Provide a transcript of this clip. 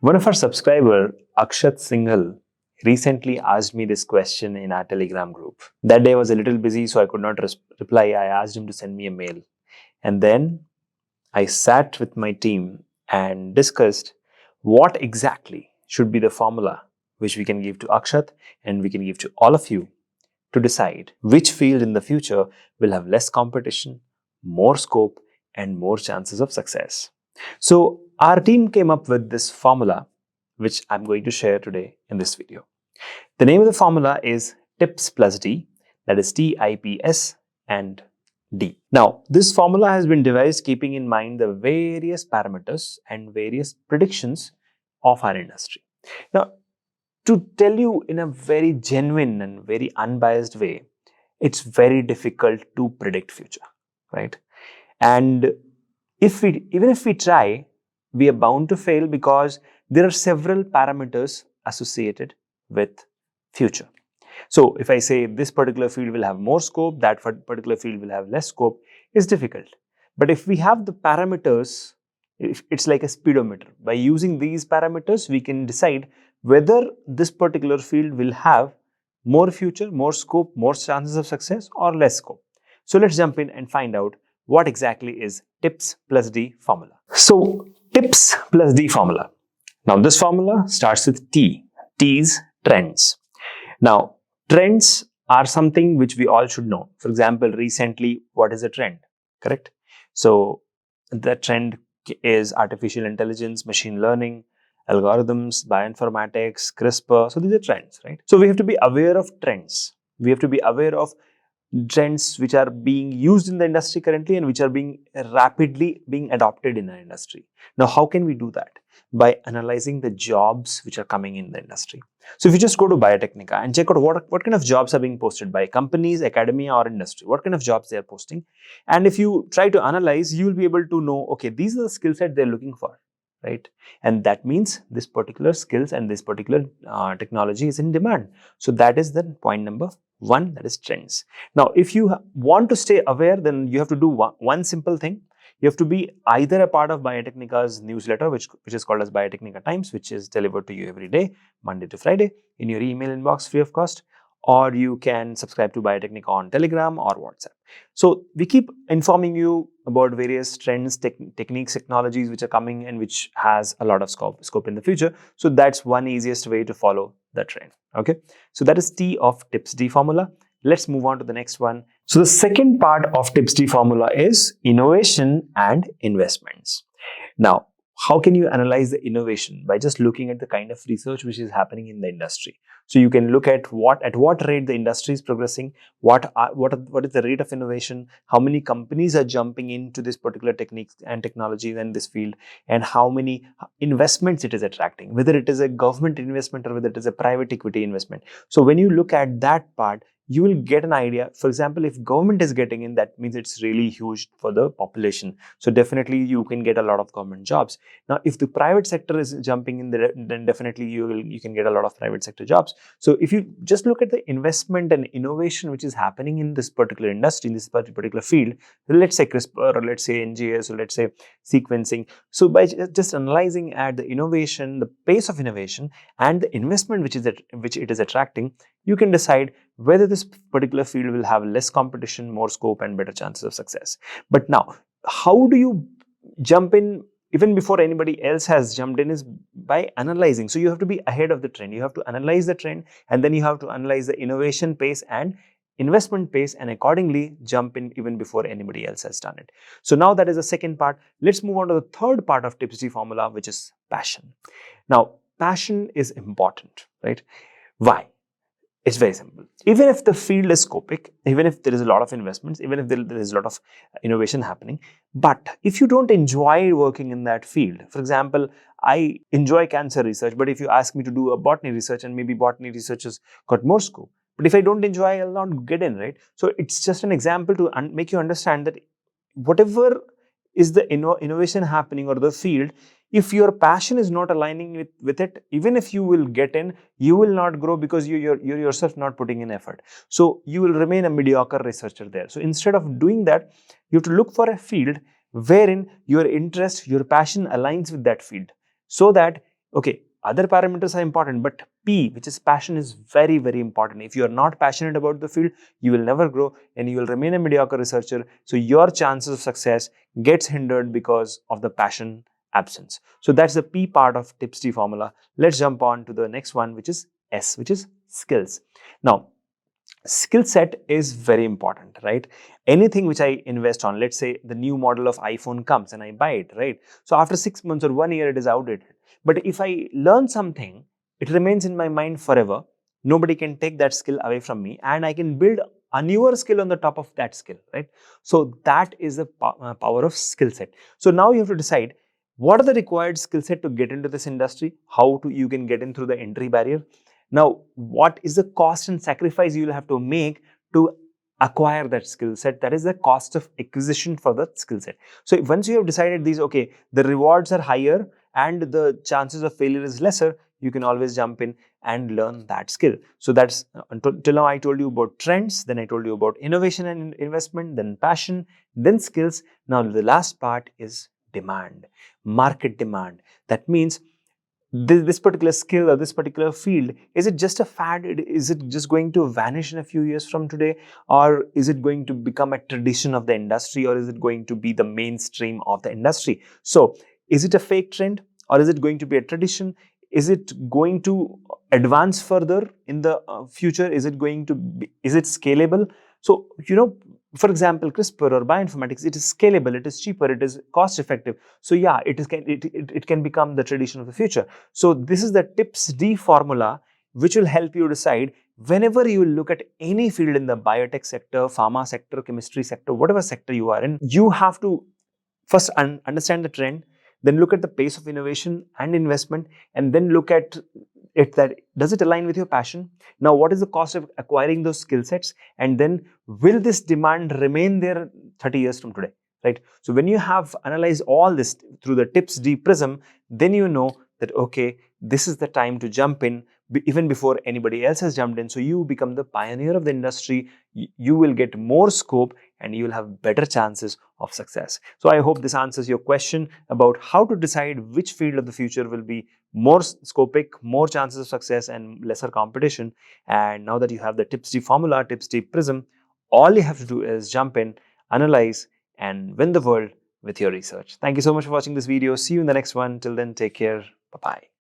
One of our subscriber, Akshat Singhal, recently asked me this question in our Telegram group. That day I was a little busy, so I could not reply. I asked him to send me a mail. And then I sat with my team and discussed what exactly should be the formula which we can give to Akshat and we can give to all of you to decide which field in the future will have less competition, more scope, and more chances of success. So, our team came up with this formula, which I'm going to share today in this video. The name of the formula is TIPS plus D, that is TIPS and D. Now, this formula has been devised keeping in mind the various parameters and various predictions of our industry. Now, to tell you in a very genuine and very unbiased way, it's very difficult to predict future, right? And even if we try, we are bound to fail because there are several parameters associated with future. So if I say this particular field will have more scope, that particular field will have less scope, it's difficult. But if we have the parameters, it's like a speedometer. By using these parameters, we can decide whether this particular field will have more future, more scope, more chances of success, or less scope. So let's jump in and find out what exactly is TIPS plus D formula. So TIPS plus D formula. Now this formula starts with T. T is trends. Now trends are something which we all should know. For example, recently, what is a trend? Correct? So the trend is artificial intelligence, machine learning, algorithms, bioinformatics, CRISPR. So these are trends, right? So we have to be aware of trends. We have to be aware of trends which are being used in the industry currently and which are being rapidly being adopted in our industry. Now, how can we do that? By analyzing the jobs which are coming in the industry. So if you just go to Biotechnica and check out what kind of jobs are being posted by companies, academia, or industry, what kind of jobs they are posting. And if you try to analyze, you will be able to know, okay, these are the skill set they're looking for, right? And that means this particular skills and this particular technology is in demand. So that is the point number one, that is trends. Now, if you want to stay aware, then you have to do one simple thing. You have to be either a part of Biotechnica's newsletter, which is called as Biotechnica Times, which is delivered to you every day, Monday to Friday, in your email inbox free of cost, or you can subscribe to Biotechnica on Telegram or WhatsApp. So we keep informing you about various trends, techniques, technologies which are coming and which has a lot of scope in the future. So that's one easiest way to follow the trend. Okay. So that is T of TIPS D formula. Let's move on to the next one. So the second part of TIPS D formula is innovation and investments. Now, how can you analyze the innovation? By just looking at the kind of research which is happening in the industry. So you can look at what rate the industry is progressing, what is the rate of innovation, how many companies are jumping into this particular techniques and technologies and this field, and how many investments it is attracting, whether it is a government investment or whether it is a private equity investment. So when you look at that part, you will get an idea. For example, if government is getting in, that means it's really huge for the population. So definitely you can get a lot of government jobs. Now, if the private sector is jumping in there, then definitely you can get a lot of private sector jobs. So if you just look at the investment and innovation which is happening in this particular industry, in this particular field, let's say CRISPR or let's say NGS or let's say sequencing. So by just analyzing at the innovation, the pace of innovation and the investment which it is attracting, you can decide whether this particular field will have less competition, more scope, and better chances of success. But now, how do you jump in even before anybody else has jumped in? Is by analyzing. So you have to be ahead of the trend. You have to analyze the trend, and then you have to analyze the innovation pace and investment pace, and accordingly jump in even before anybody else has done it. So now that is the second part. Let's move on to the third part of TIPS D formula, which is passion. Now, passion is important, right? Why? It's very simple. Even if the field is scopic, even if there is a lot of investments, even if there is a lot of innovation happening, but if you don't enjoy working in that field, for example, I enjoy cancer research, but if you ask me to do a botany research, and maybe botany research has got more scope, but if I don't enjoy, I'll not get in, right? So it's just an example to make you understand that whatever is the innovation happening or the field, if your passion is not aligning with it, even if you will get in, you will not grow because you're yourself not putting in effort. So you will remain a mediocre researcher there. So instead of doing that, you have to look for a field wherein your interest, your passion aligns with that field, so that Okay, other parameters are important, but P, which is passion, is very, very important. If you are not passionate about the field, you will never grow and you will remain a mediocre researcher. So your chances of success gets hindered because of the passion absence. So that's the P part of tips D formula. Let's jump on to the next one, which is S, which is skills. Now, skill set is very important, right? Anything which I invest on, let's say the new model of iPhone comes and I buy it, right? So after 6 months or 1 year, it is outdated. But if I learn something, it remains in my mind forever. Nobody can take that skill away from me, and I can build a newer skill on the top of that skill, right? So that is the power of skill set. So now you have to decide what are the required skill set to get into this industry, how to you can get in through the entry barrier. Now, what is the cost and sacrifice you will have to make to acquire that skill set? That is the cost of acquisition for that skill set. So once you have decided these, okay, the rewards are higher and the chances of failure is lesser, you can always jump in and learn that skill. So that's till now I told you about trends, then I told you about innovation and investment, then passion, then skills. Now the last part is demand, market demand. That means this particular skill or this particular field, is it just a fad? Is it just going to vanish in a few years from today, or is it going to become a tradition of the industry, or is it going to be the mainstream of the industry? So is it a fake trend, or is it going to be a tradition? Is it going to advance further in the future? Is it going to be, is it scalable? So for example, CRISPR or bioinformatics, it is scalable, it is cheaper, it is cost effective. So yeah, it can become the tradition of the future. So this is the tips D formula, which will help you decide whenever you look at any field in the biotech sector, pharma sector, chemistry sector, whatever sector you are in, you have to first understand the trend, then look at the pace of innovation and investment, and then look at it that does it align with your passion. Now, what is the cost of acquiring those skill sets, and then will this demand remain there 30 years from today, right? So when you have analyzed all this through the tips D prism, then you know that okay, this is the time to jump in even before anybody else has jumped in. So you become the pioneer of the industry. You will get more scope and you will have better chances of success. So I hope this answers your question about how to decide which field of the future will be more scopic, more chances of success, and lesser competition. And now that you have the tips D formula, tips D prism, all you have to do is jump in, analyze, and win the world with your research. Thank you so much for watching this video. See you in the next one. Till then, take care. Bye bye.